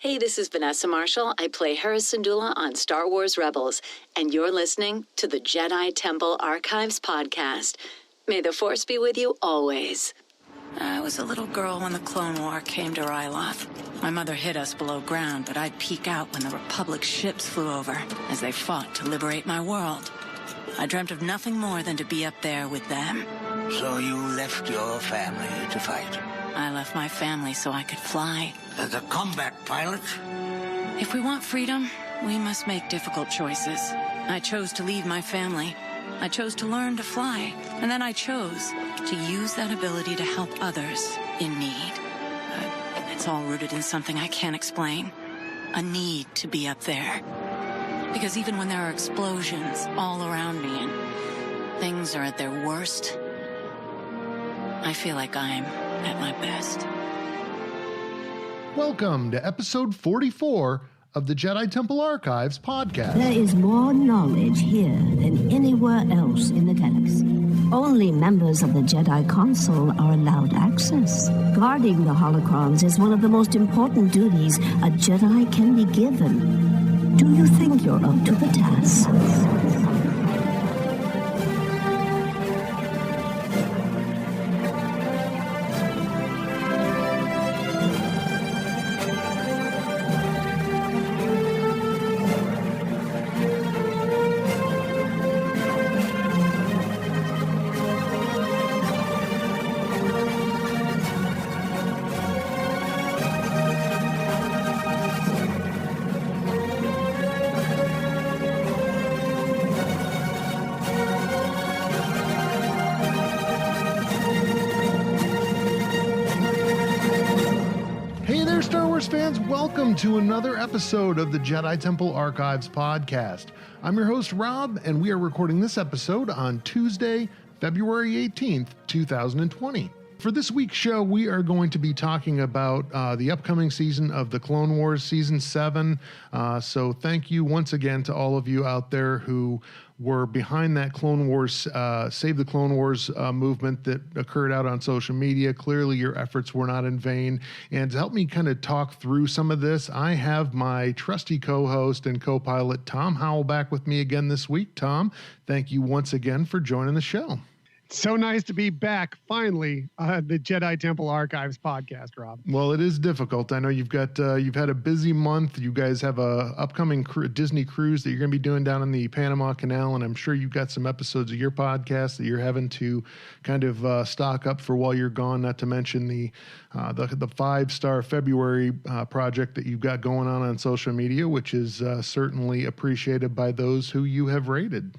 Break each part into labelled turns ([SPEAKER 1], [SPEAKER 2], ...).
[SPEAKER 1] Hey, this is Vanessa Marshall. I play Hera Syndulla on Star Wars Rebels, and you're listening to the Jedi Temple Archives podcast. May the Force be with you always.
[SPEAKER 2] I was a little girl when the Clone War came to Ryloth. My mother hid us below ground, but I'd peek out when the Republic ships flew over as they fought to liberate my world. I dreamt of nothing more than to be up there with them.
[SPEAKER 3] So you left your family to fight?
[SPEAKER 2] I left my family so I could fly.
[SPEAKER 3] As a combat pilot?
[SPEAKER 2] If we want freedom, we must make difficult choices. I chose to leave my family. I chose to learn to fly. And then I chose to use that ability to help others in need. It's all rooted in something I can't explain. A need to be up there. Because even when there are explosions all around me and things are at their worst, I feel like I'm at my best.
[SPEAKER 4] Welcome to episode 44 of the Jedi Temple Archives podcast.
[SPEAKER 5] There is more knowledge here than anywhere else in the galaxy. Only members of the Jedi Council are allowed access. Guarding the holocrons is one of the most important duties a Jedi can be given. Do you think you're up to the task?
[SPEAKER 4] Fans, welcome to another episode of the Jedi Temple Archives podcast. I'm your host, Rob, and we are recording this episode on Tuesday, February 18th, 2020. For this week's show, we are going to be talking about the upcoming season of the Clone Wars, Season 7. So thank you once again to all of you out there who were behind that Clone Wars, Save the Clone Wars movement that occurred out on social media. Clearly, your efforts were not in vain. And to help me kind of talk through some of this, I have my trusty co-host and co-pilot, Tom Howell, back with me again this week. Tom, thank you once again for joining the show.
[SPEAKER 6] So nice to be back, finally, the Jedi Temple Archives podcast, Rob.
[SPEAKER 4] Well, it is difficult. I know you've had a busy month. You guys have a upcoming Disney cruise that you're going to be doing down in the Panama Canal, and I'm sure you've got some episodes of your podcast that you're having to kind of stock up for while you're gone, not to mention the 5-star February project that you've got going on social media, which is certainly appreciated by those who you have rated.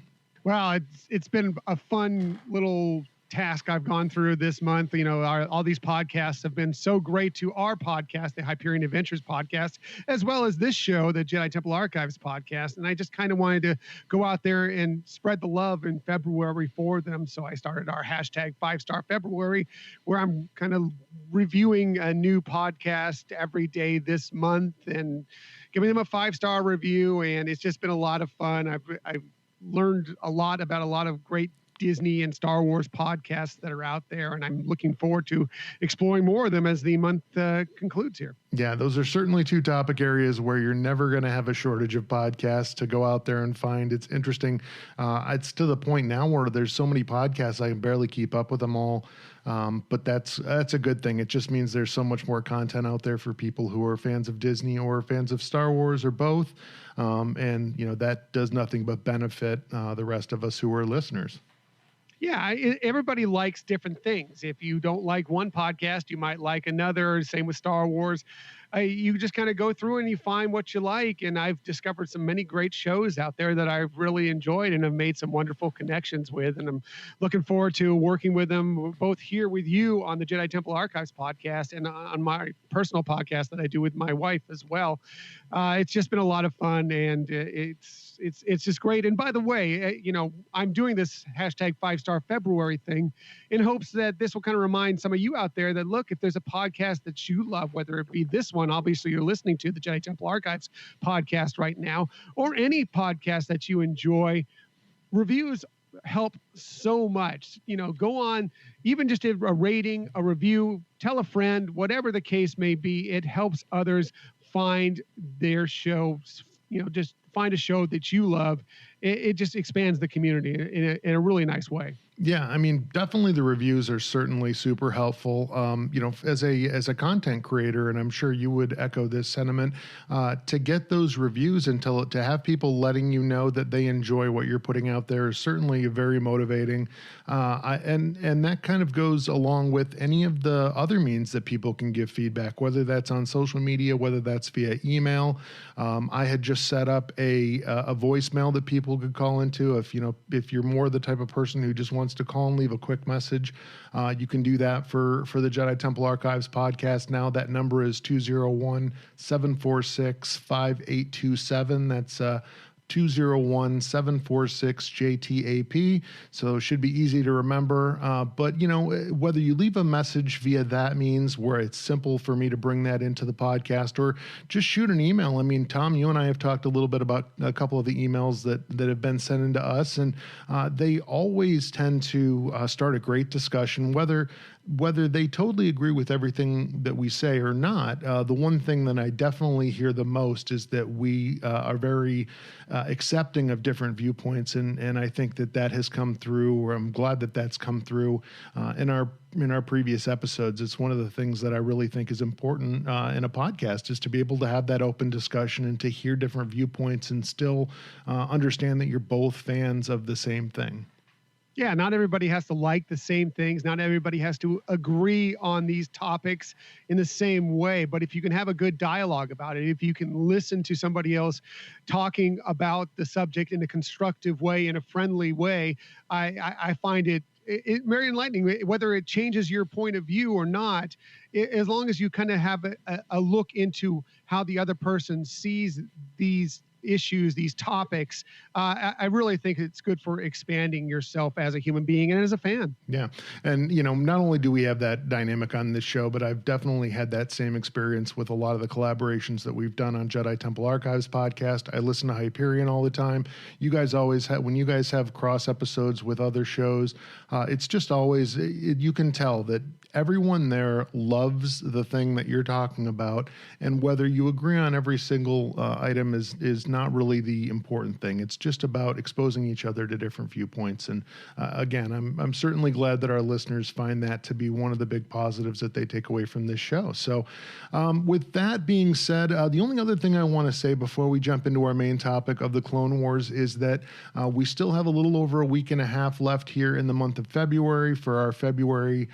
[SPEAKER 6] Well, it's been a fun little task I've gone through this month. You know, all these podcasts have been so great to our podcast, the Hyperion Adventures podcast, as well as this show, the Jedi Temple Archives podcast. And I just kind of wanted to go out there and spread the love in February for them. So I started our hashtag 5-Star February, where I'm kind of reviewing a new podcast every day this month and giving them a 5-star review. And it's just been a lot of fun. I've learned a lot about a lot of great Disney and Star Wars podcasts that are out there, and I'm looking forward to exploring more of them as the month concludes here.
[SPEAKER 4] Yeah, those are certainly two topic areas where you're never going to have a shortage of podcasts to go out there and find. It's interesting. It's to the point now where there's so many podcasts, I can barely keep up with them all. But that's a good thing. It just means there's so much more content out there for people who are fans of Disney or fans of Star Wars or both. And, you know, that does nothing but benefit the rest of us who are listeners.
[SPEAKER 6] Yeah, everybody likes different things. If you don't like one podcast, you might like another. Same with Star Wars. You just kind of go through and you find what you like. And I've discovered many great shows out there that I've really enjoyed and have made some wonderful connections with. And I'm looking forward to working with them both here with you on the Jedi Temple Archives podcast and on my personal podcast that I do with my wife as well. It's just been a lot of fun, and it's just great. And by the way, you know, I'm doing this hashtag 5-Star February thing in hopes that this will kind of remind some of you out there that, look, if there's a podcast that you love, whether it be this one, obviously you're listening to the Jedi Temple Archives podcast right now, or any podcast that you enjoy, reviews help so much. You know, go on, even just a rating, a review, tell a friend, whatever the case may be, it helps others find their show, just find a show that you love. It just expands the community in a really nice way.
[SPEAKER 4] Yeah, I mean, definitely the reviews are certainly super helpful. As a content creator, and I'm sure you would echo this sentiment, to get those reviews and to have people letting you know that they enjoy what you're putting out there is certainly very motivating. And that kind of goes along with any of the other means that people can give feedback, whether that's on social media, whether that's via email. I had just set up a voicemail that people could call into. If you're more the type of person who just wants to call and leave a quick message, you can do that for the Jedi Temple Archives podcast. Now that number is 201-746-5827. That's 201-746-JTAP. So it should be easy to remember. But whether you leave a message via that means where it's simple for me to bring that into the podcast, or just shoot an email. I mean, Tom, you and I have talked a little bit about a couple of the emails that have been sent into us, and they always tend to start a great discussion, whether they totally agree with everything that we say or not. The one thing that I definitely hear the most is that we are very accepting of different viewpoints, and I think that has come through, or I'm glad that that's come through in our previous episodes. It's one of the things that I really think is important in a podcast, is to be able to have that open discussion and to hear different viewpoints and still understand that you're both fans of the same thing.
[SPEAKER 6] Yeah, not everybody has to like the same things. Not everybody has to agree on these topics in the same way. But if you can have a good dialogue about it, if you can listen to somebody else talking about the subject in a constructive way, in a friendly way, I find it very enlightening. Whether it changes your point of view or not, as long as you kind of have a look into how the other person sees these issues, these topics, I really think it's good for expanding yourself as a human being and as a fan.
[SPEAKER 4] Yeah. And, not only do we have that dynamic on this show, but I've definitely had that same experience with a lot of the collaborations that we've done on Jedi Temple Archives podcast. I listen to Hyperion all the time. You guys always have, when you guys have cross episodes with other shows, it's just always, you can tell that everyone there loves the thing that you're talking about, and whether you agree on every single item is not really the important thing. It's just about exposing each other to different viewpoints. And again, I'm certainly glad that our listeners find that to be one of the big positives that they take away from this show. So with that being said, the only other thing I want to say before we jump into our main topic of the Clone Wars is that we still have a little over a week and a half left here in the month of February for our February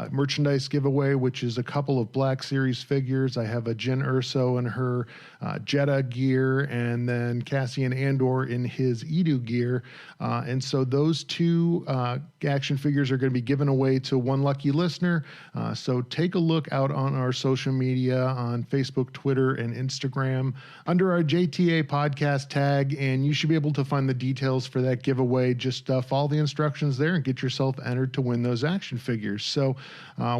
[SPEAKER 4] merchandise giveaway, which is a couple of Black Series figures. I have a Jyn Erso in her Jedha gear, and then Cassian Andor in his Edu gear. And so those two action figures are going to be given away to one lucky listener. So take a look out on our social media on Facebook, Twitter, and Instagram under our JTA podcast tag, and you should be able to find the details for that giveaway. Just follow the instructions there and get yourself entered to win those action figures. So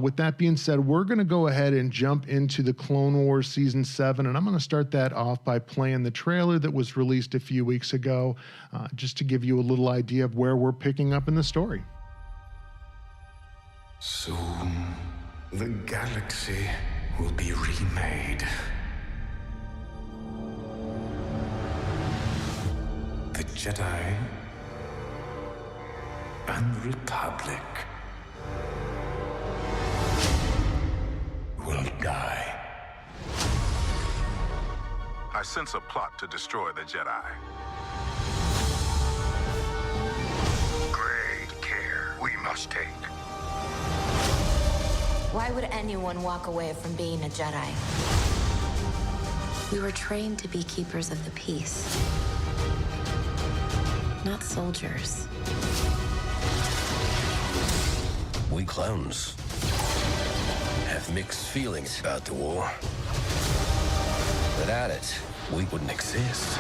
[SPEAKER 4] with that being said, we're going to go ahead and jump into the Clone Wars Season 7, and I'm going to start that off by playing the trailer that was released a few weeks ago, just to give you a little idea of where we're picking up in the story.
[SPEAKER 7] Soon, the galaxy will be remade. The Jedi and the Republic will die.
[SPEAKER 8] I sense a plot to destroy the Jedi.
[SPEAKER 7] Great care we must take.
[SPEAKER 9] Why would anyone walk away from being a Jedi? We were trained to be keepers of the peace, not soldiers.
[SPEAKER 10] We clones have mixed feelings about the war. Without it, we wouldn't exist.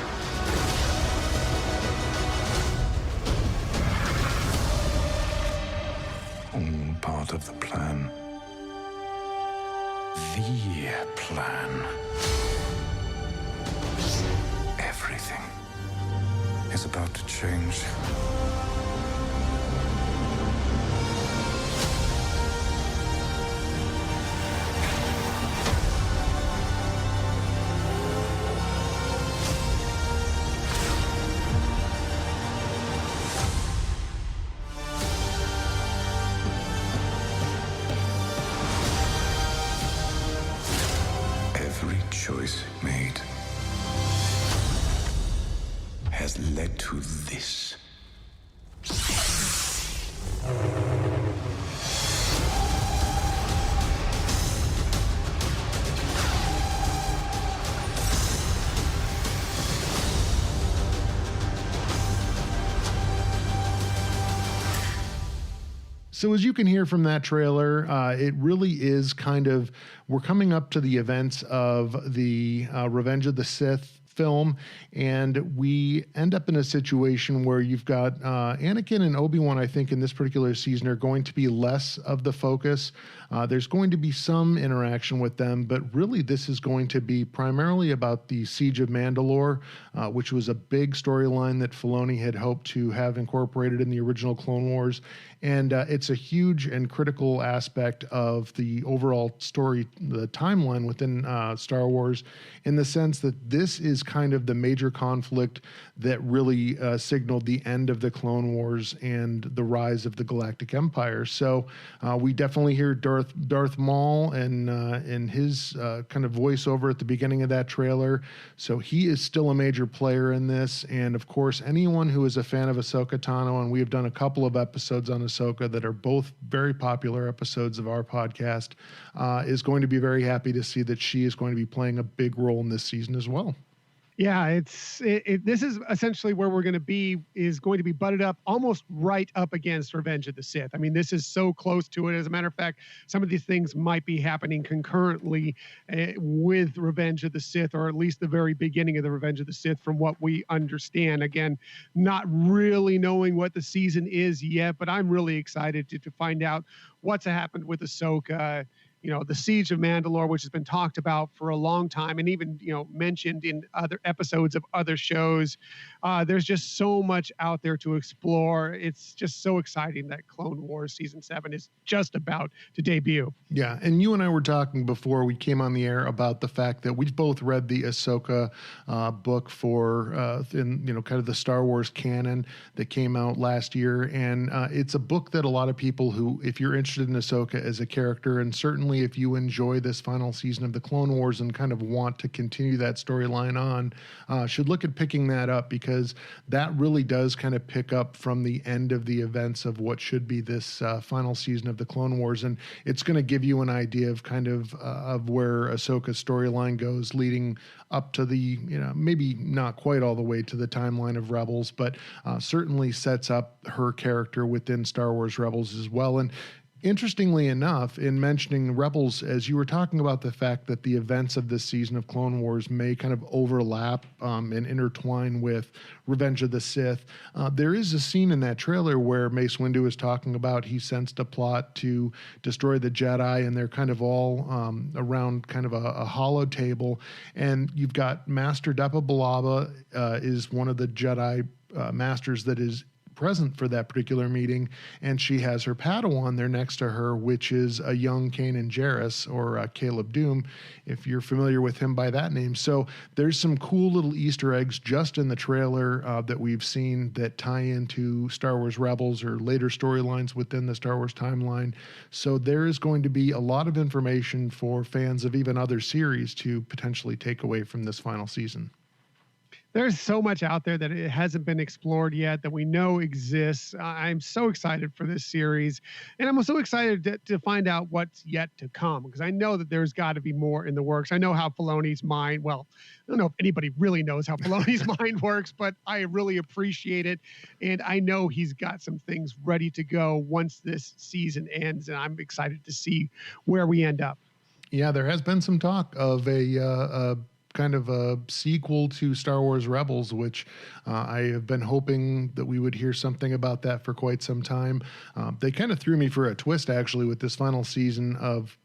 [SPEAKER 7] All part of the plan. The plan. Everything is about to change. choice made has led to this.
[SPEAKER 4] So as you can hear from that trailer, it really is kind of, we're coming up to the events of the Revenge of the Sith film, and we end up in a situation where you've got Anakin and Obi-Wan, I think, in this particular season are going to be less of the focus. There's going to be some interaction with them, but really this is going to be primarily about the Siege of Mandalore, which was a big storyline that Filoni had hoped to have incorporated in the original Clone Wars. And it's a huge and critical aspect of the overall story, the timeline within Star Wars, in the sense that this is kind of the major conflict that really signaled the end of the Clone Wars and the rise of the Galactic Empire. So we definitely hear Darth Maul and his kind of voiceover at the beginning of that trailer. So he is still a major player in this. And of course, anyone who is a fan of Ahsoka Tano, and we have done a couple of episodes on Ahsoka that are both very popular episodes of our podcast, is going to be very happy to see that she is going to be playing a big role in this season as well.
[SPEAKER 6] Yeah, this is essentially where we're going to be, is going to be butted up almost right up against Revenge of the Sith. I mean, this is so close to it. As a matter of fact, some of these things might be happening concurrently with Revenge of the Sith, or at least the very beginning of the Revenge of the Sith, from what we understand. Again, not really knowing what the season is yet, but I'm really excited to find out what's happened with Ahsoka. You know, the Siege of Mandalore, which has been talked about for a long time and even, mentioned in other episodes of other shows. There's just so much out there to explore. It's just so exciting that Clone Wars Season 7 is just about to debut.
[SPEAKER 4] Yeah, and you and I were talking before we came on the air about the fact that we've both read the Ahsoka book for, kind of the Star Wars canon that came out last year. And it's a book that a lot of people who, if you're interested in Ahsoka as a character, and certainly if you enjoy this final season of the Clone Wars and kind of want to continue that storyline on, should look at picking that up, because that really does kind of pick up from the end of the events of what should be this final season of the Clone Wars. And it's going to give you an idea of kind of where Ahsoka's storyline goes leading up to the, maybe not quite all the way to the timeline of Rebels, but certainly sets up her character within Star Wars Rebels as well. And interestingly enough, in mentioning Rebels, as you were talking about the fact that the events of this season of Clone Wars may kind of overlap and intertwine with Revenge of the Sith, there is a scene in that trailer where Mace Windu is talking about he sensed a plot to destroy the Jedi, and they're kind of all around kind of a hollow table. And you've got Master Depa Billaba is one of the Jedi masters that is present for that particular meeting, and she has her Padawan there next to her, which is a young Kanan Jarrus, or Caleb Doom, if you're familiar with him by that name. So there's some cool little Easter eggs just in the trailer that we've seen that tie into Star Wars Rebels or later storylines within the Star Wars timeline. So there is going to be a lot of information for fans of even other series to potentially take away from this final season.
[SPEAKER 6] There's so much out there that it hasn't been explored yet that we know exists. I'm so excited for this series, and I'm so excited to find out what's yet to come, because I know that there's got to be more in the works. I know how Filoni's mind, well, I don't know if anybody really knows how Filoni's mind works, but I really appreciate it, and I know he's got some things ready to go once this season ends, and I'm excited to see where we end up.
[SPEAKER 4] Yeah, there has been some talk of a kind of a sequel to Star Wars Rebels, which I have been hoping that we would hear something about that for quite some time. They kind of threw me for a twist, actually, with this final season of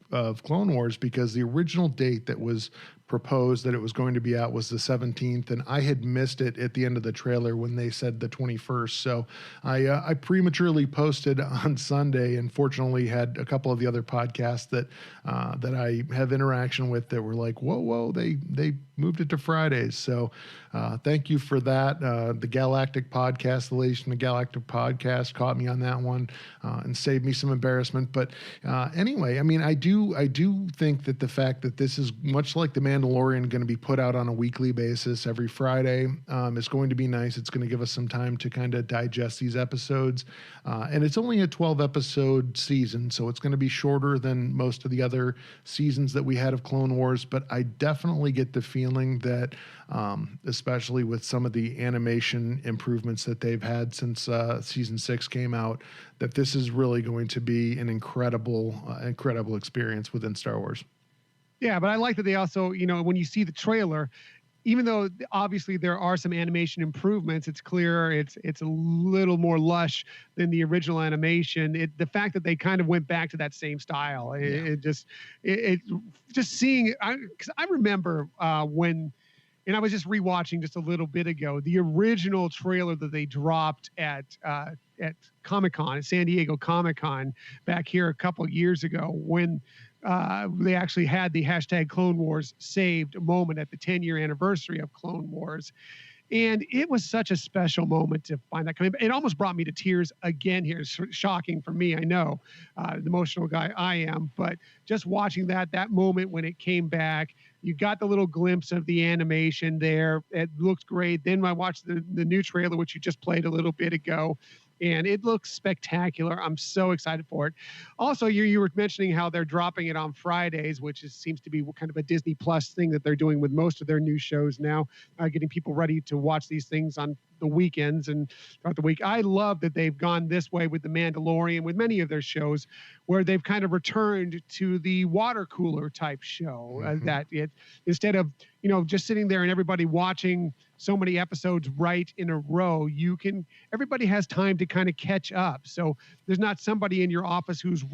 [SPEAKER 4] Clone Wars, because the original date that was proposed that it was going to be out was the 17th, and I had missed it at the end of the trailer when they said the 21st. So I prematurely posted on Sunday, and fortunately had a couple of the other podcasts that I have interaction with that were like, whoa, they moved it to Fridays. So thank you for that. The Galactic Podcast, the latest in the Galactic Podcast, caught me on that one and saved me some embarrassment. But anyway, I mean, I do think that the fact that this is much like The Mandalorian, going to be put out on a weekly basis every Friday is going to be nice. It's going to give us some time to kind of digest these episodes. And it's only a 12-episode season, so it's going to be shorter than most of the other seasons that we had of Clone Wars. But I definitely get the feeling that, especially with some of the animation improvements that they've had since season 6 came out, that this is really going to be an incredible experience within Star Wars.
[SPEAKER 6] Yeah, but I like that they also, when you see the trailer, even though obviously there are some animation improvements, it's clear it's a little more lush than the original animation. The fact that they kind of went back to that same style, it just seeing, because I remember when, and I was just rewatching just a little bit ago, the original trailer that they dropped at Comic-Con, at San Diego Comic-Con back here a couple of years ago, when they actually had the hashtag Clone Wars saved moment at the 10-year anniversary of Clone Wars. And it was such a special moment to find that coming. It almost brought me to tears again here. It's shocking for me, I know, the emotional guy I am. But just watching that moment when it came back, you got the little glimpse of the animation there. It looked great. Then I watched the new trailer, which you just played a little bit ago, and it looks spectacular. I'm so excited for it. Also, you were mentioning how they're dropping it on Fridays, which seems to be kind of a Disney Plus thing that they're doing with most of their new shows now, getting people ready to watch these things on the weekends and throughout the week. I love that they've gone this way with The Mandalorian, with many of their shows, where they've kind of returned to the water cooler type show, instead of, just sitting there and everybody watching so many episodes right in a row, everybody has time to kind of catch up. So there's not somebody in your office who's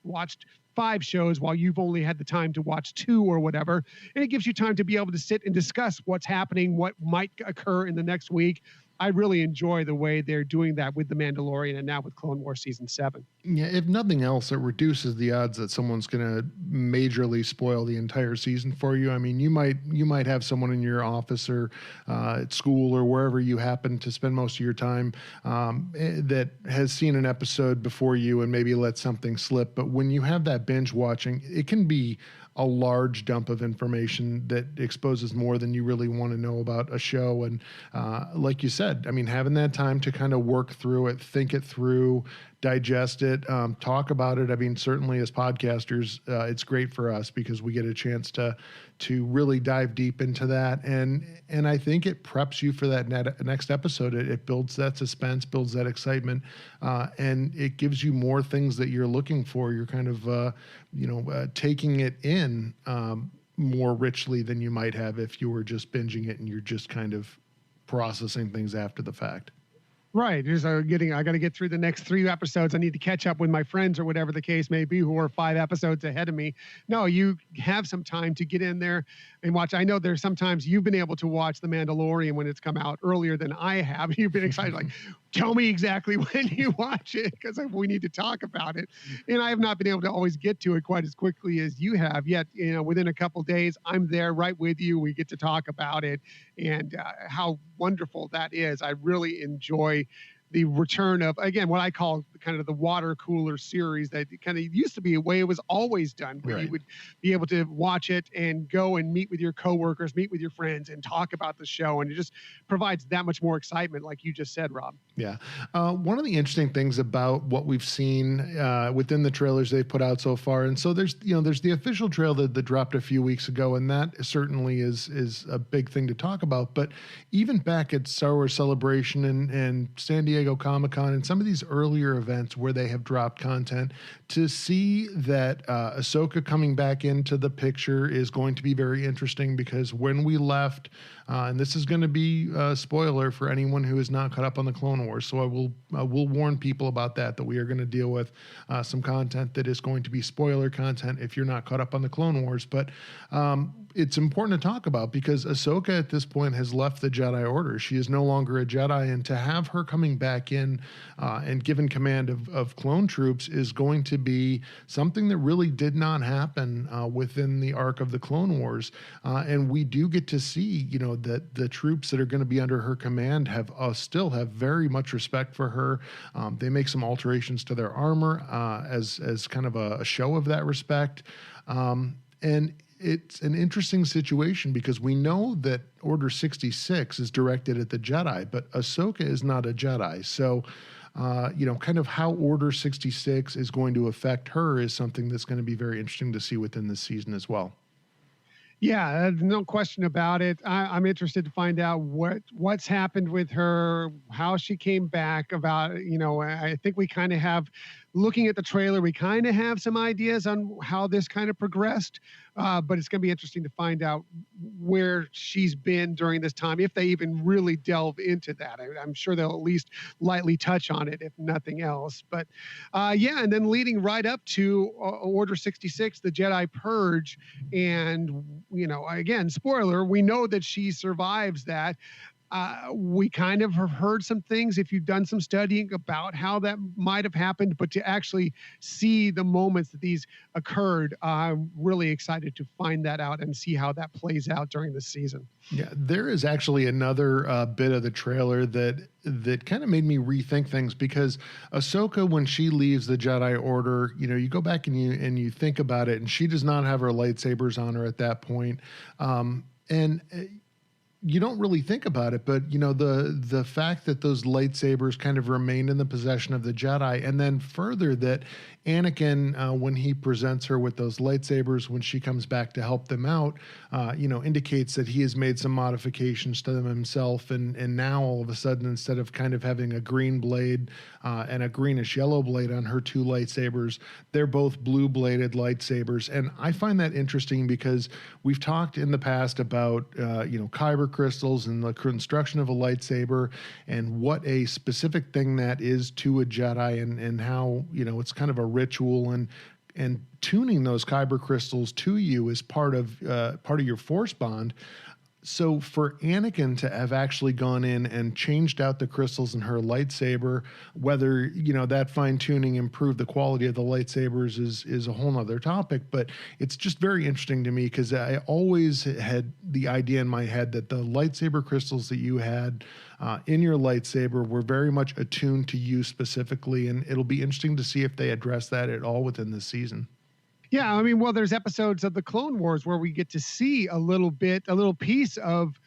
[SPEAKER 6] watched 5 shows while you've only had the time to watch 2 or whatever. And it gives you time to be able to sit and discuss what's happening, what might occur in the next week. I really enjoy the way they're doing that with The Mandalorian and now with Clone Wars Season 7.
[SPEAKER 4] Yeah, if nothing else, it reduces the odds that someone's going to majorly spoil the entire season for you. I mean, you might have someone in your office or at school or wherever you happen to spend most of your time that has seen an episode before you and maybe let something slip. But when you have that binge watching, it can be a large dump of information that exposes more than you really want to know about a show. And like you said, I mean, having that time to kind of work through it, think it through, digest it, talk about it. I mean, certainly as podcasters, it's great for us because we get a chance to really dive deep into that. And I think it preps you for that next episode. It builds that suspense, builds that excitement, and it gives you more things that you're looking for. You're kind of, taking it in more richly than you might have if you were just binging it and you're just kind of processing things after the fact.
[SPEAKER 6] Right. I got to get through the next 3 episodes. I need to catch up with my friends or whatever the case may be, who are 5 episodes ahead of me. No, you have some time to get in there and watch. I know there's sometimes you've been able to watch The Mandalorian when it's come out earlier than I have. You've been excited, like, tell me exactly when you watch it because we need to talk about it. And I have not been able to always get to it quite as quickly as you have. Yet, within a couple of days, I'm there right with you. We get to talk about it and how wonderful that is. I really enjoy the return of, again, what I call kind of the water cooler series that kind of used to be a way it was always done, where you would be able to watch it and go and meet with your coworkers, meet with your friends and talk about the show. And it just provides that much more excitement, like you just said, Rob.
[SPEAKER 4] Yeah. One of the interesting things about what we've seen within the trailers they've put out so far, and so there's the official trailer that dropped a few weeks ago, and that certainly is a big thing to talk about. But even back at Star Wars Celebration and San Diego Comic-Con and some of these earlier events where they have dropped content, to see that Ahsoka coming back into the picture is going to be very interesting, because when we left, and this is going to be a spoiler for anyone who is not caught up on the Clone Wars, so I will warn people about that we are going to deal with some content that is going to be spoiler content if you're not caught up on the Clone Wars. But it's important to talk about because Ahsoka at this point has left the Jedi Order. She is no longer a Jedi, and to have her coming back in and given command of clone troops is going to be something that really did not happen within the arc of the Clone Wars. And we do get to see, that the troops that are going to be under her command still have very much respect for her. They make some alterations to their armor as kind of a show of that respect. And it's an interesting situation because we know that Order 66 is directed at the Jedi, but Ahsoka is not a Jedi. So, kind of how Order 66 is going to affect her is something that's going to be very interesting to see within this season as well.
[SPEAKER 6] Yeah, no question about it. I'm interested to find out what's happened with her, how she came back about, I think we kind of have, looking at the trailer, we kind of have some ideas on how this kind of progressed, but it's going to be interesting to find out where she's been during this time, if they even really delve into that. I'm sure they'll at least lightly touch on it, if nothing else. But and then leading right up to Order 66, the Jedi Purge, and, again, spoiler, we know that she survives that. We kind of have heard some things, if you've done some studying about how that might have happened, but to actually see the moments that these occurred, I'm really excited to find that out and see how that plays out during the season.
[SPEAKER 4] Yeah, there is actually another bit of the trailer that kind of made me rethink things because Ahsoka, when she leaves the Jedi Order, you go back and you think about it, and she does not have her lightsabers on her at that point. You don't really think about it, but the fact that those lightsabers kind of remained in the possession of the Jedi, and then further that Anakin, when he presents her with those lightsabers, when she comes back to help them out, indicates that he has made some modifications to them himself, and now all of a sudden, instead of kind of having a green blade and a greenish yellow blade on her two lightsabers, they're both blue bladed lightsabers, and I find that interesting because we've talked in the past about kyber crystals and the construction of a lightsaber and what a specific thing that is to a Jedi, and how it's kind of a ritual, and tuning those kyber crystals to you is part of your force bond. So for Anakin to have actually gone in and changed out the crystals in her lightsaber, whether, that fine tuning improved the quality of the lightsabers is a whole nother topic, but it's just very interesting to me because I always had the idea in my head that the lightsaber crystals that you had in your lightsaber were very much attuned to you specifically. And it'll be interesting to see if they address that at all within this season.
[SPEAKER 6] Yeah, there's episodes of the Clone Wars where we get to see a little piece of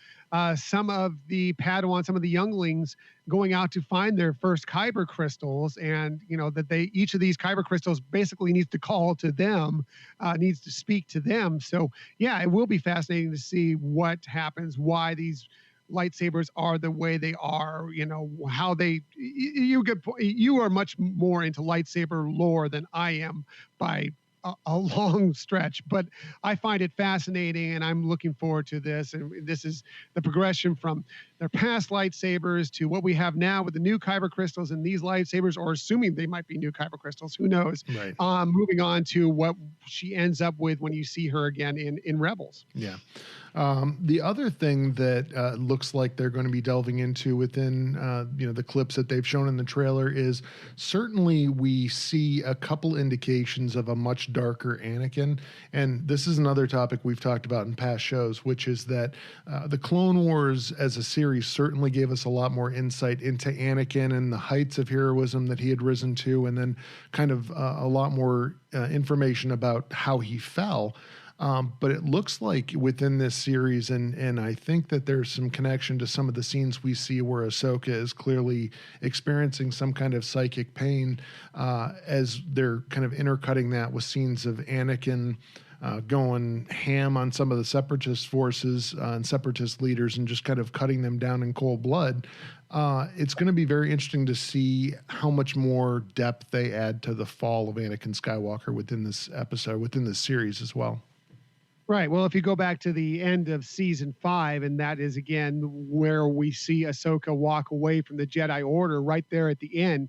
[SPEAKER 6] some of the Padawans, some of the younglings going out to find their first kyber crystals, and that each of these kyber crystals basically needs to call to them, needs to speak to them. So yeah, it will be fascinating to see what happens, why these lightsabers are the way they are, how they. You are much more into lightsaber lore than I am by a long stretch, but I find it fascinating, and I'm looking forward to this. And this is the progression from their past lightsabers to what we have now with the new kyber crystals and these lightsabers, or assuming they might be new kyber crystals, who knows?
[SPEAKER 4] Right.
[SPEAKER 6] Moving on to what she ends up with when you see her again in Rebels.
[SPEAKER 4] Yeah. The other thing that looks like they're going to be delving into within the clips that they've shown in the trailer is certainly we see a couple indications of a much darker Anakin, and this is another topic we've talked about in past shows, which is that the Clone Wars as a series certainly gave us a lot more insight into Anakin and the heights of heroism that he had risen to, and then kind of a lot more information about how he fell. But it looks like within this series, and I think that there's some connection to some of the scenes we see where Ahsoka is clearly experiencing some kind of psychic pain, as they're kind of intercutting that with scenes of Anakin going ham on some of the separatist forces and separatist leaders and just kind of cutting them down in cold blood. It's going to be very interesting to see how much more depth they add to the fall of Anakin Skywalker within this episode, within this series as well.
[SPEAKER 6] Right. Well, if you go back to the end of season 5, and that is again where we see Ahsoka walk away from the Jedi Order right there at the end,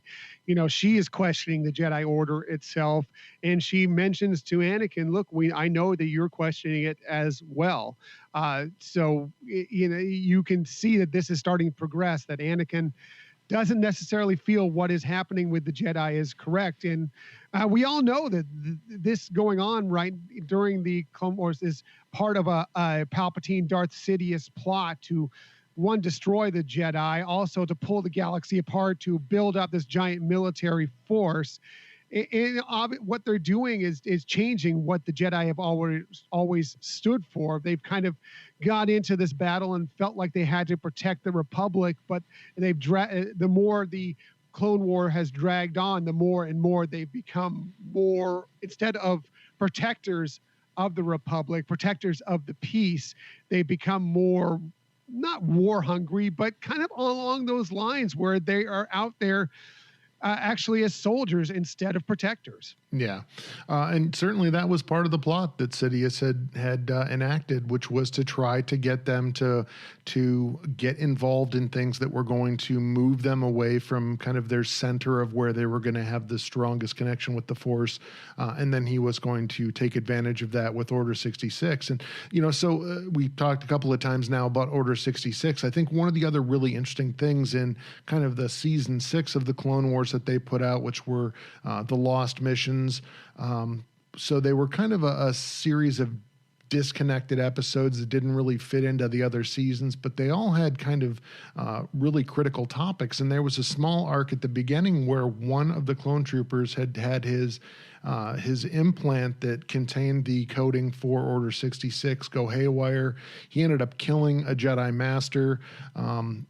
[SPEAKER 6] she is questioning the Jedi Order itself. And she mentions to Anakin, look, I know that you're questioning it as well. So, you can see that this is starting to progress, that Anakin doesn't necessarily feel what is happening with the Jedi is correct. And we all know that this going on right during the Clone Wars is part of a Palpatine Darth Sidious plot to, one, destroy the Jedi, also to pull the galaxy apart, to build up this giant military force. And what they're doing is changing what the Jedi have always stood for. They've kind of got into this battle and felt like they had to protect the Republic, but the more the Clone War has dragged on, the more and more they've become more, instead of protectors of the Republic, protectors of the peace, they become more, not war hungry, but kind of along those lines where they are out there actually as soldiers instead of protectors.
[SPEAKER 4] Yeah. And certainly that was part of the plot that Sidious had enacted, which was to try to get them to get involved in things that were going to move them away from kind of their center of where they were going to have the strongest connection with the Force. And then he was going to take advantage of that with Order 66. And, so we talked a couple of times now about Order 66. I think one of the other really interesting things in kind of the season 6 of the Clone Wars that they put out, which were the Lost Missions. So they were kind of a series of disconnected episodes that didn't really fit into the other seasons, but they all had kind of really critical topics. And there was a small arc at the beginning where one of the clone troopers had his implant that contained the coding for Order 66 go haywire. He ended up killing a Jedi Master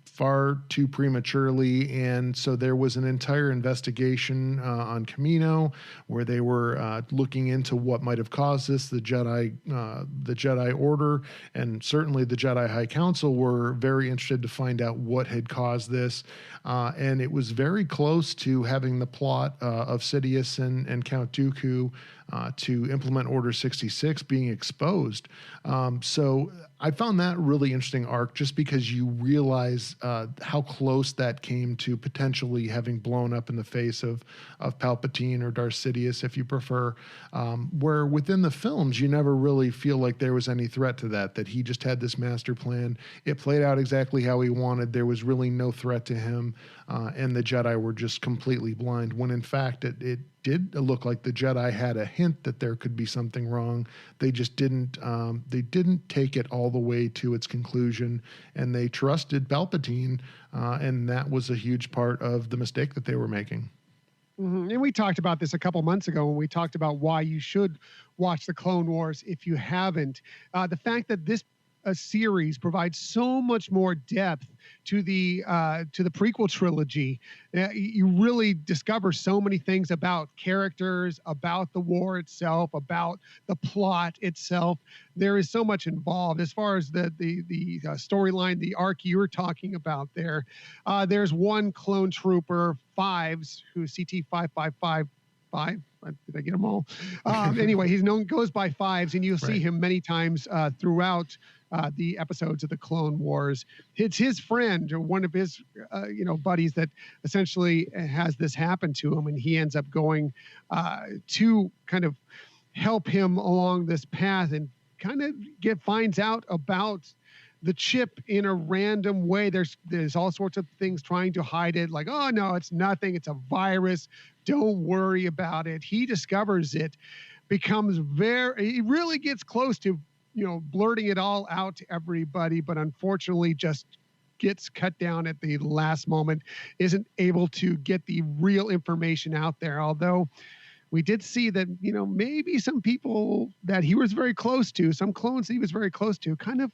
[SPEAKER 4] far too prematurely, and so there was an entire investigation on Camino where they were looking into what might have caused this. The Jedi Order and certainly the Jedi High Council were very interested to find out what had caused this, and it was very close to having the plot of Sidious and Count Dooku to implement Order 66 being exposed. So I found that really interesting arc, just because you realize how close that came to potentially having blown up in the face of Palpatine or Darth Sidious, if you prefer, where within the films, you never really feel like there was any threat to that he just had this master plan. It played out exactly how he wanted. There was really no threat to him, and the Jedi were just completely blind, when in fact it did look like the Jedi had a hint that there could be something wrong. They just didn't take it all the way to its conclusion, and they trusted Palpatine, and that was a huge part of the mistake that they were making.
[SPEAKER 6] Mm-hmm. And we talked about this a couple months ago when we talked about why you should watch the Clone Wars if you haven't. The fact that this series provides so much more depth to the prequel trilogy. You really discover so many things about characters, about the war itself, about the plot itself. There is so much involved as far as the storyline, the arc you're talking about there. There's one clone trooper, Fives, who's CT-5555. Did I get them all? Anyway, goes by Fives, and you'll see him many times throughout the episodes of the Clone Wars. It's his friend, or one of his buddies, that essentially has this happen to him, and he ends up going to kind of help him along this path, and kind of finds out about the chip in a random way. There's all sorts of things trying to hide it, like, oh no, it's nothing, it's a virus, don't worry about it. He discovers it, he really gets close to blurting it all out to everybody, but unfortunately just gets cut down at the last moment, isn't able to get the real information out there. Although we did see that, maybe some people that he was very close to, some clones he was very close to, kind of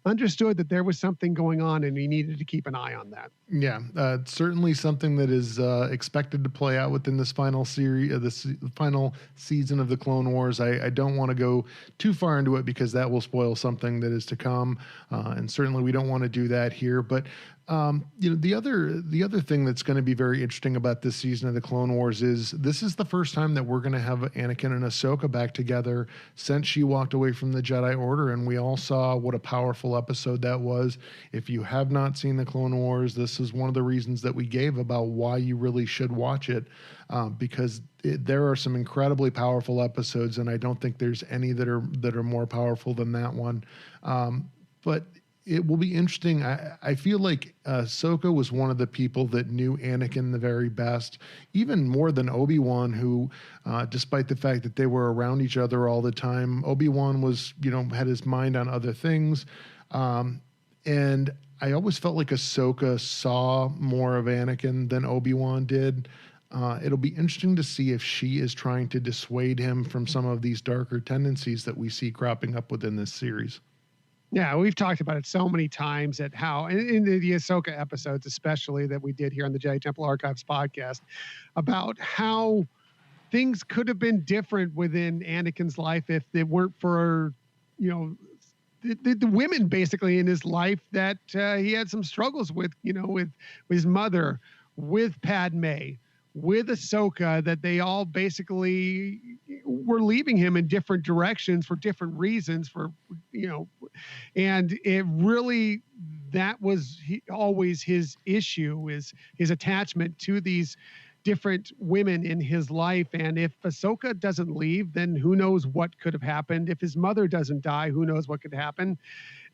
[SPEAKER 6] understood that there was something going on, and he needed to keep an eye on that.
[SPEAKER 4] Yeah, certainly something that is expected to play out within this final series, this final season of the Clone Wars. I don't want to go too far into it because that will spoil something that is to come, and certainly we don't want to do that here. But The other thing that's going to be very interesting about this season of the Clone Wars is this is the first time that we're going to have Anakin and Ahsoka back together since she walked away from the Jedi Order, and we all saw what a powerful episode that was. If you have not seen the Clone Wars, this is one of the reasons that we gave about why you really should watch it, because there are some incredibly powerful episodes, and I don't think there's any that are more powerful than that one. But it will be interesting. I feel like Ahsoka was one of the people that knew Anakin the very best, even more than Obi-Wan, who, despite the fact that they were around each other all the time, Obi-Wan was, had his mind on other things. And I always felt like Ahsoka saw more of Anakin than Obi-Wan did. It'll be interesting to see if she is trying to dissuade him from some of these darker tendencies that we see cropping up within this series.
[SPEAKER 6] Yeah, we've talked about it so many times at how, in the Ahsoka episodes, especially that we did here on the Jedi Temple Archives podcast, about how things could have been different within Anakin's life if it weren't for, the women basically in his life that he had some struggles with, with his mother, with Padme, with Ahsoka, that they all basically were leaving him in different directions for different reasons, and it really, that was always his issue, is his attachment to these different women in his life. And if Ahsoka doesn't leave, then who knows what could have happened. If his mother doesn't die, who knows what could happen.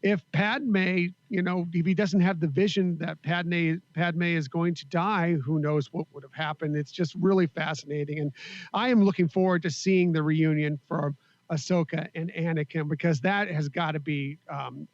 [SPEAKER 6] If Padme, if he doesn't have the vision that Padme is going to die, who knows what would have happened. It's just really fascinating. And I am looking forward to seeing the reunion for Ahsoka and Anakin, because that has got to be,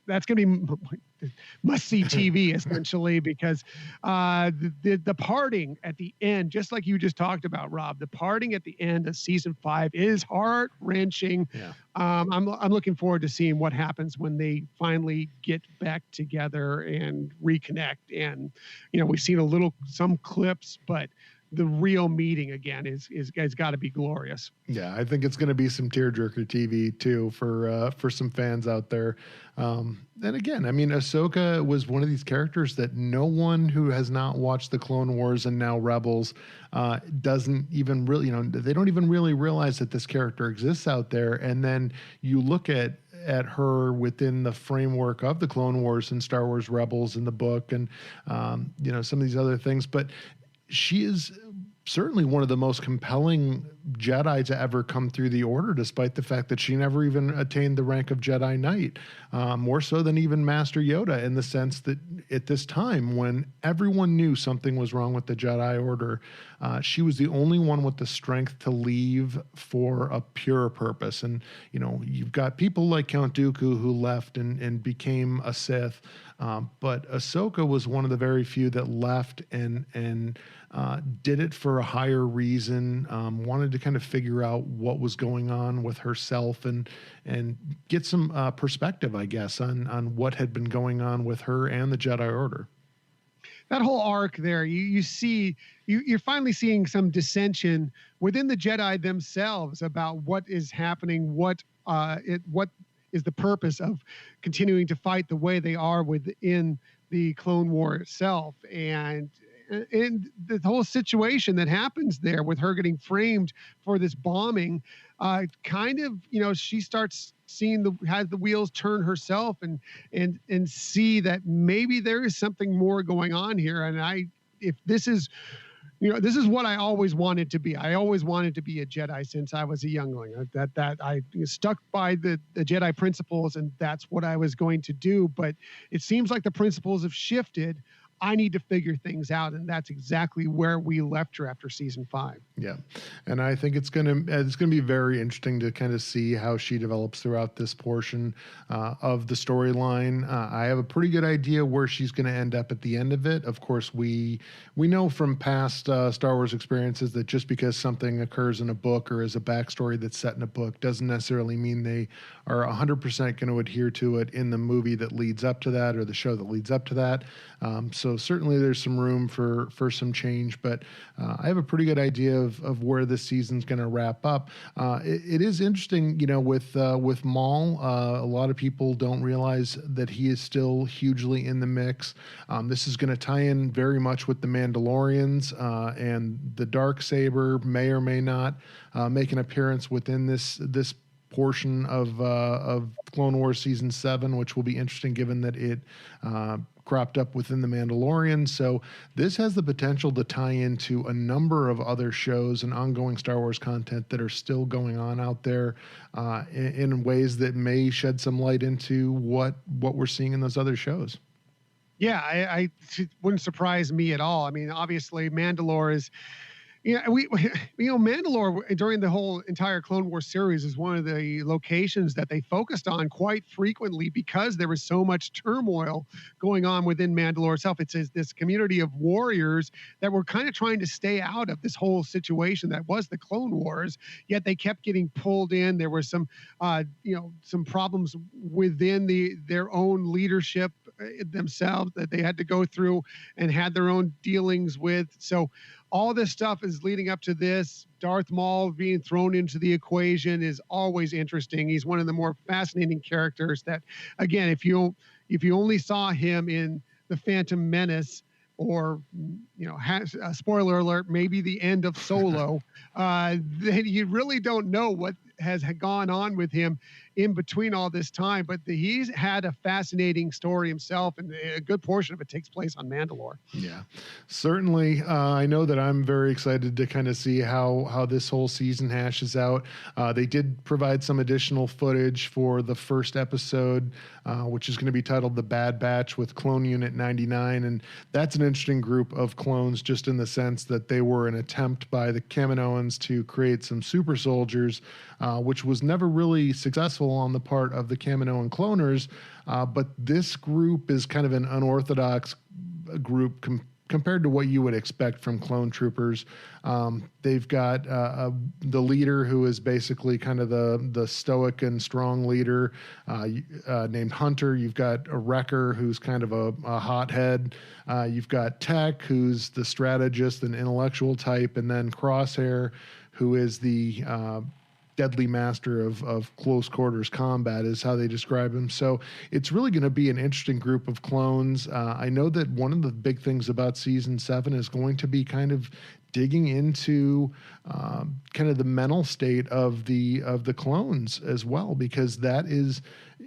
[SPEAKER 6] that's going to be must-see TV, essentially, because the parting at the end, just like you just talked about, Rob, the parting at the end of season 5 is heart-wrenching. Yeah. I'm looking forward to seeing what happens when they finally get back together and reconnect. And, we've seen some clips, but the real meeting again is got to be glorious.
[SPEAKER 4] Yeah, I think it's going to be some tearjerker TV too for some fans out there. And again, Ahsoka was one of these characters that no one who has not watched the Clone Wars and now Rebels doesn't even really, they don't even really realize that this character exists out there. And then you look at her within the framework of the Clone Wars and Star Wars Rebels in the book, and some of these other things, but she is certainly one of the most compelling Jedi to ever come through the Order, despite the fact that she never even attained the rank of Jedi Knight, more so than even Master Yoda, in the sense that at this time, when everyone knew something was wrong with the Jedi Order, she was the only one with the strength to leave for a pure purpose. And, you've got people like Count Dooku who left and became a Sith, but Ahsoka was one of the very few that left and did it for a higher reason, wanted to kind of figure out what was going on with herself and get some perspective, I guess, on what had been going on with her and the Jedi Order.
[SPEAKER 6] That whole arc there, you're finally seeing some dissension within the Jedi themselves about what is happening, what is the purpose of continuing to fight the way they are within the Clone War itself. And the whole situation that happens there with her getting framed for this bombing, she starts seeing has the wheels turn herself and see that maybe there is something more going on here. And this is what I always wanted to be. I always wanted to be a Jedi since I was a youngling. That I stuck by the Jedi principles, and that's what I was going to do. But it seems like the principles have shifted. I need to figure things out, and that's exactly where we left her after season 5.
[SPEAKER 4] Yeah, and I think it's gonna be very interesting to kind of see how she develops throughout this portion of the storyline. I have a pretty good idea where she's going to end up at the end of it. Of course, we know from past Star Wars experiences that just because something occurs in a book or is a backstory that's set in a book doesn't necessarily mean they are 100% going to adhere to it in the movie that leads up to that or the show that leads up to that. So So certainly there's some room for some change, but I have a pretty good idea of where this season's going to wrap up. It is interesting, with Maul. A lot of people don't realize that he is still hugely in the mix. This is going to tie in very much with the Mandalorians, and the Darksaber may or may not make an appearance within this portion of Clone Wars Season 7, which will be interesting given that it cropped up within the Mandalorian. So this has the potential to tie into a number of other shows and ongoing Star Wars content that are still going on out there in ways that may shed some light into what we're seeing in those other shows.
[SPEAKER 6] Yeah, I it wouldn't surprise me at all. I mean, obviously, Mandalore is, Mandalore during the whole entire Clone Wars series is one of the locations that they focused on quite frequently because there was so much turmoil going on within Mandalore itself. It's this community of warriors that were kind of trying to stay out of this whole situation that was the Clone Wars, yet they kept getting pulled in. There were some, some problems within their own leadership themselves that they had to go through and had their own dealings with. So all this stuff is leading up to this. Darth Maul being thrown into the equation is always interesting. He's one of the more fascinating characters that, again, if you only saw him in The Phantom Menace or, spoiler alert, maybe the end of Solo, then you really don't know what has gone on with him in between all this time. But he's had a fascinating story himself, and a good portion of it takes place on Mandalore.
[SPEAKER 4] Yeah, certainly. I know that I'm very excited to kind of see how this whole season hashes out. They did provide some additional footage for the first episode, which is going to be titled The Bad Batch with Clone Unit 99. And that's an interesting group of clones, just in the sense that they were an attempt by the Kaminoans to create some super soldiers, which was never really successful on the part of the Kaminoan cloners. But this group is kind of an unorthodox group compared to what you would expect from clone troopers. They've got the leader, who is basically kind of the stoic and strong leader, named Hunter. You've got a Wrecker, who's kind of a hothead. You've got Tech, who's the strategist and intellectual type, and then Crosshair, who is the deadly master of close quarters combat, is how they describe him. So it's really going to be an interesting group of clones. I know that one of the big things about Season 7 is going to be kind of digging into kind of the mental state of the clones as well, because that is,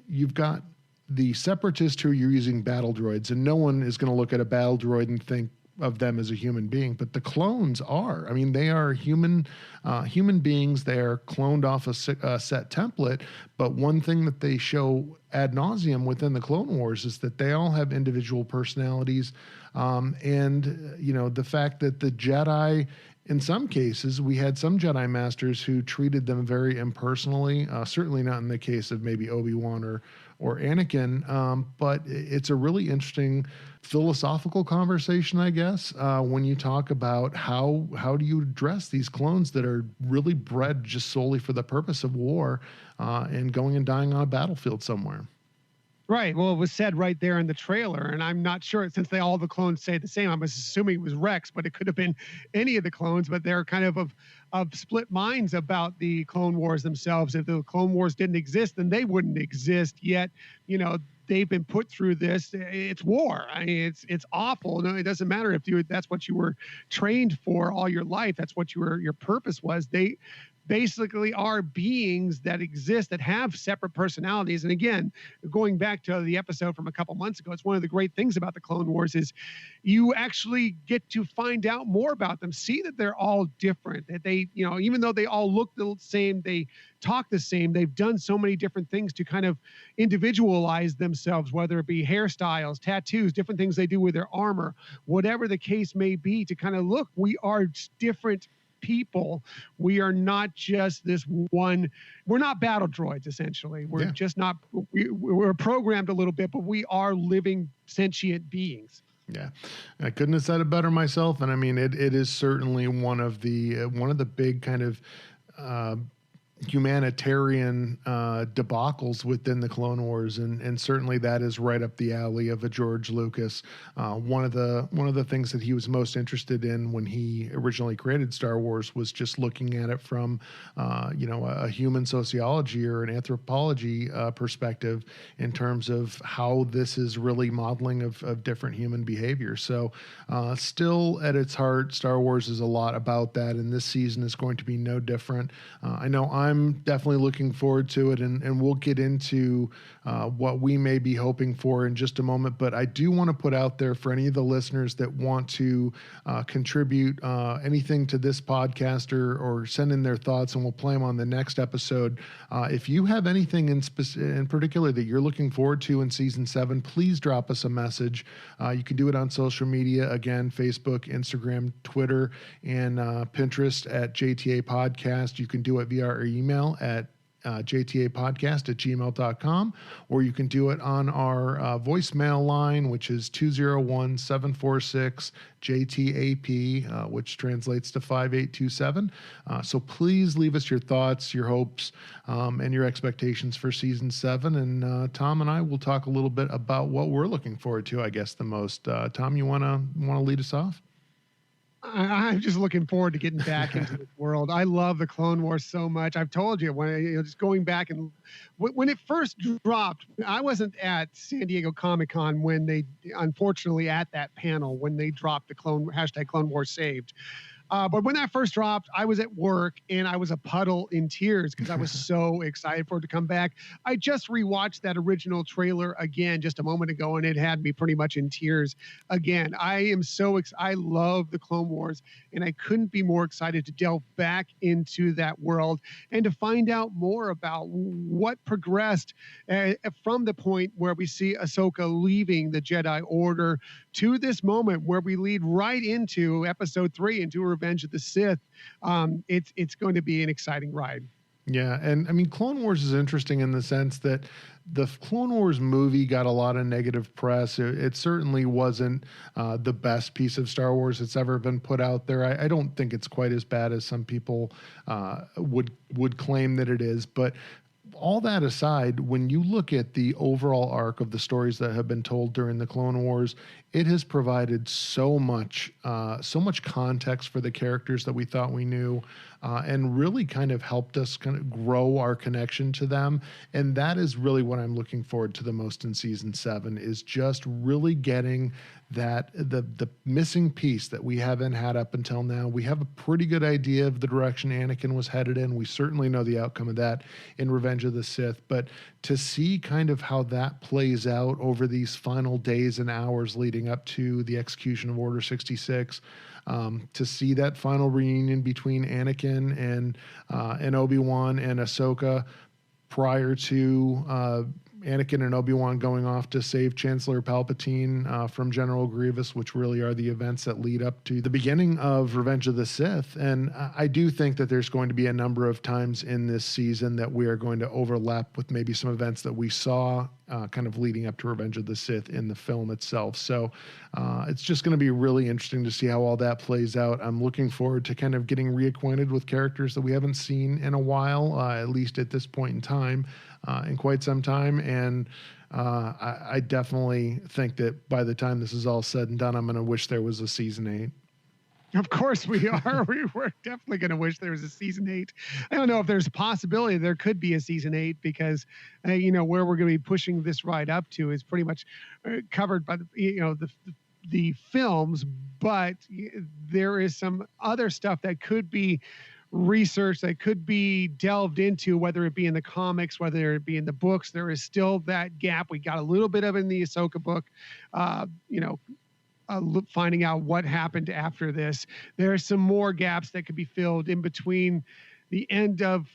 [SPEAKER 4] you've got the Separatists who are using battle droids, and no one is going to look at a battle droid and think of them as a human being, but the clones are. I mean, they are human beings. They are cloned off a set template. But one thing that they show ad nauseum within the Clone Wars is that they all have individual personalities, and the fact that the Jedi, in some cases, we had some Jedi Masters who treated them very impersonally. Certainly not in the case of maybe Obi-Wan or Anakin, but it's a really interesting philosophical conversation, I guess, when you talk about how do you address these clones that are really bred just solely for the purpose of war and going and dying on a battlefield somewhere.
[SPEAKER 6] Right. Well, it was said right there in the trailer, and I'm not sure, since all the clones say the same. I was assuming it was Rex, but it could have been any of the clones. But they're kind of split minds about the Clone Wars themselves. If the Clone Wars didn't exist, then they wouldn't exist. Yet, they've been put through this. It's war. I mean, it's awful. No, it doesn't matter if that's what you were trained for all your life. That's what your purpose was. They basically are beings that exist, that have separate personalities. And again, going back to the episode from a couple months ago, it's one of the great things about the Clone Wars is you actually get to find out more about them, see that they're all different, that they, even though they all look the same, they talk the same, they've done so many different things to kind of individualize themselves, whether it be hairstyles, tattoos, different things they do with their armor, whatever the case may be, to kind of look, we are different people. We are not just this one. We're not battle droids, essentially. We're just not, we're programmed a little bit, but we are living sentient beings.
[SPEAKER 4] Yeah, I couldn't have said it better myself. And I mean, it is certainly one of the big kind of humanitarian debacles within the Clone Wars, and certainly that is right up the alley of a George Lucas. One of the things that he was most interested in when he originally created Star Wars was just looking at it from a human sociology or an anthropology perspective in terms of how this is really modeling of different human behavior. So still at its heart, Star Wars is a lot about that, and this season is going to be no different. I know I'm definitely looking forward to it, and we'll get into what we may be hoping for in just a moment. But I do want to put out there for any of the listeners that want to contribute anything to this podcast or send in their thoughts, and we'll play them on the next episode. If you have anything in particular that you're looking forward to in season 7, please drop us a message. You can do it on social media, again, Facebook, Instagram, Twitter, and Pinterest at JTA Podcast. You can do it via our email at jtapodcast@gmail.com, or you can do it on our voicemail line, which is 201-746-JTAP, which translates to 5827. So please leave us your thoughts, your hopes, and your expectations for season 7. And Tom and I will talk a little bit about what we're looking forward to, I guess, the most. Tom, you want to lead us off?
[SPEAKER 6] I'm just looking forward to getting back into this world. I love the Clone Wars so much. I've told you, just going back and when it first dropped, I wasn't at San Diego Comic-Con when they, unfortunately, at that panel when they dropped the hashtag Clone Wars saved. But when that first dropped, I was at work and I was a puddle in tears because I was so excited for it to come back. I just rewatched that original trailer again just a moment ago, and it had me pretty much in tears again. I am so I love the Clone Wars, and I couldn't be more excited to delve back into that world and to find out more about what progressed from the point where we see Ahsoka leaving the Jedi Order to this moment where we lead right into Episode 3, into Revenge of the Sith. It's going to be an exciting ride.
[SPEAKER 4] Yeah, and I mean, Clone Wars is interesting in the sense that the Clone Wars movie got a lot of negative press. It certainly wasn't the best piece of Star Wars that's ever been put out there. I don't think it's quite as bad as some people would claim that it is, but all that aside, when you look at the overall arc of the stories that have been told during the Clone Wars, it has provided so much context for the characters that we thought we knew, and really kind of helped us kind of grow our connection to them. And that is really what I'm looking forward to the most in season 7, is just really getting that the missing piece that we haven't had up until now. We have a pretty good idea of the direction Anakin was headed in. We certainly know the outcome of that in Revenge of the Sith, but to see kind of how that plays out over these final days and hours leading up to the execution of Order 66, to see that final reunion between Anakin and Obi-Wan and Ahsoka prior to Anakin and Obi-Wan going off to save Chancellor Palpatine from General Grievous, which really are the events that lead up to the beginning of Revenge of the Sith. And I do think that there's going to be a number of times in this season that we are going to overlap with maybe some events that we saw kind of leading up to Revenge of the Sith in the film itself. So it's just going to be really interesting to see how all that plays out. I'm looking forward to kind of getting reacquainted with characters that we haven't seen in a while, at least at this point in time, in quite some time. And I definitely think that by the time this is all said and done, I'm going to wish there was a season 8.
[SPEAKER 6] Of course we are. We're definitely going to wish there was a season 8. I don't know if there's a possibility there could be a season 8 because, where we're going to be pushing this ride up to is pretty much covered by the films, but there is some other stuff that could be research that could be delved into, whether it be in the comics, whether it be in the books. There is still that gap. We got a little bit of it in the Ahsoka book, finding out what happened after this. There are some more gaps that could be filled in between the end of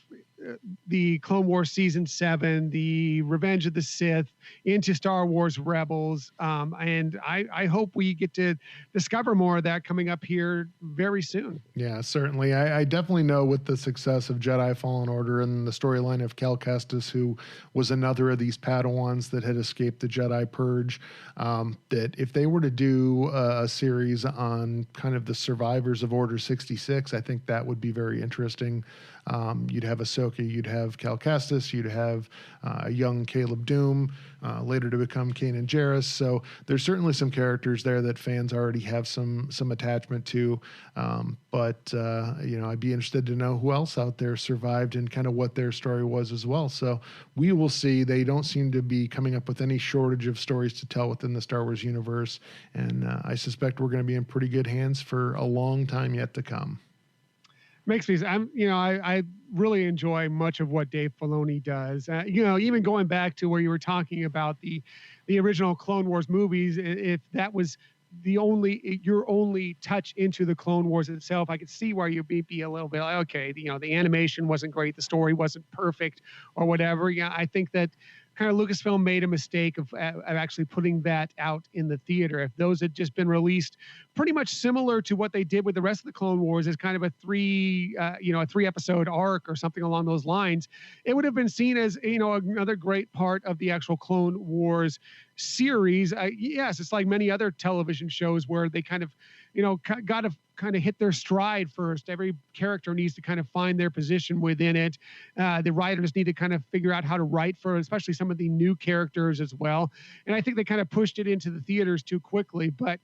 [SPEAKER 6] the Clone Wars season 7, the Revenge of the Sith, into Star Wars Rebels. And I hope we get to discover more of that coming up here very soon.
[SPEAKER 4] Yeah, certainly. I definitely know with the success of Jedi Fallen Order and the storyline of Cal Kestis, who was another of these Padawans that had escaped the Jedi Purge, that if they were to do a series on kind of the survivors of Order 66, I think that would be very interesting. You'd have Ahsoka Ahsoka, you'd have Cal Kestis, you'd have a young Caleb Doom, later to become Kanan Jarrus. So there's certainly some characters there that fans already have some attachment to. But I'd be interested to know who else out there survived and kind of what their story was as well. So we will see. They don't seem to be coming up with any shortage of stories to tell within the Star Wars universe. And I suspect we're going to be in pretty good hands for a long time yet to come.
[SPEAKER 6] Makes me, I really enjoy much of what Dave Filoni does. Even going back to where you were talking about the original Clone Wars movies, if that was your only touch into the Clone Wars itself, I could see where you'd be a little bit like, okay, the animation wasn't great, the story wasn't perfect or whatever. Yeah, I think that kind of Lucasfilm made a mistake of actually putting that out in the theater. If those had just been released pretty much similar to what they did with the rest of the Clone Wars as kind of a 3 episode arc or something along those lines, it would have been seen as, another great part of the actual Clone Wars series. Yes, it's like many other television shows where they kind of, got to kind of hit their stride first. Every character needs to kind of find their position within it. The writers need to kind of figure out how to write for especially some of the new characters as well. And I think they kind of pushed it into the theaters too quickly. But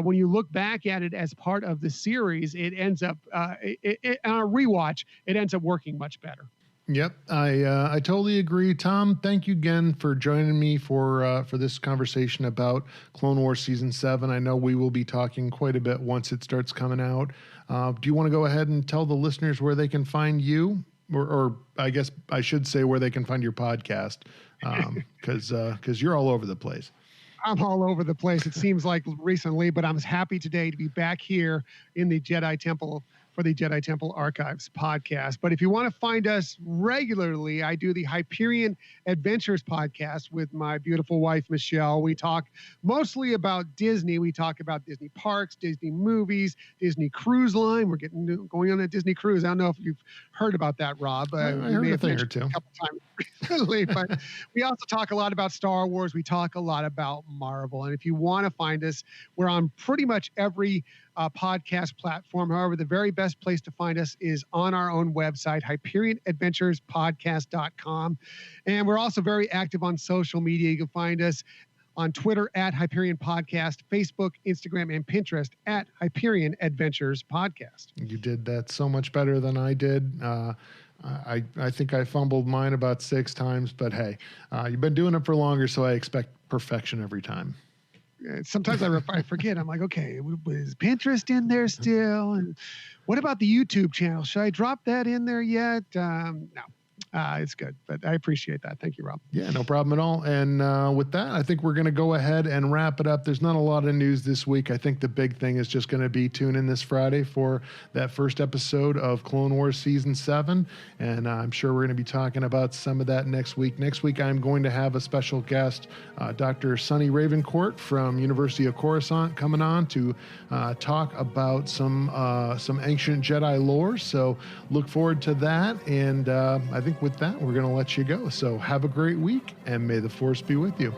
[SPEAKER 6] when you look back at it as part of the series, it ends up, on a rewatch, it ends up working much better.
[SPEAKER 4] Yep, I totally agree. Tom, thank you again for joining me for this conversation about Clone Wars Season 7. I know we will be talking quite a bit once it starts coming out. Do you want to go ahead and tell the listeners where they can find you? Or I guess I should say where they can find your podcast, because you're all over the place.
[SPEAKER 6] I'm all over the place, it seems like recently, but I'm happy today to be back here in the Jedi Temple for the Jedi Temple Archives podcast. But if you want to find us regularly, I do the Hyperion Adventures podcast with my beautiful wife, Michelle. We talk mostly about Disney. We talk about Disney parks, Disney movies, Disney Cruise Line. We're going on a Disney cruise. I don't know if you've heard about that, Rob.
[SPEAKER 4] I heard a thing or two.
[SPEAKER 6] A couple times recently, but we also talk a lot about Star Wars. We talk a lot about Marvel. And if you want to find us, we're on pretty much every podcast platform. However, the very best place to find us is on our own website, HyperionAdventurespodcast.com. And we're also very active on social media. You can find us on Twitter at Hyperion Podcast, Facebook, Instagram, and Pinterest at Hyperion Adventures Podcast.
[SPEAKER 4] You did that so much better than I did. I think I fumbled mine about 6 times, but hey, you've been doing it for longer, so I expect perfection every time.
[SPEAKER 6] Sometimes I forget. I'm like, okay, is Pinterest in there still? And what about the YouTube channel? Should I drop that in there yet? No. It's good, but I appreciate that. Thank you, Rob.
[SPEAKER 4] Yeah, no problem at all. And with that, I think we're going to go ahead and wrap it up. There's not a lot of news this week. I think the big thing is just going to be tune in this Friday for that first episode of Clone Wars Season 7. And I'm sure we're going to be talking about some of that next week. Next week, I'm going to have a special guest, Dr. Sunny Ravencourt from University of Coruscant, coming on to talk about some ancient Jedi lore. So look forward to that. And I think with that, we're going to let you go. So have a great week, and may the Force be with you.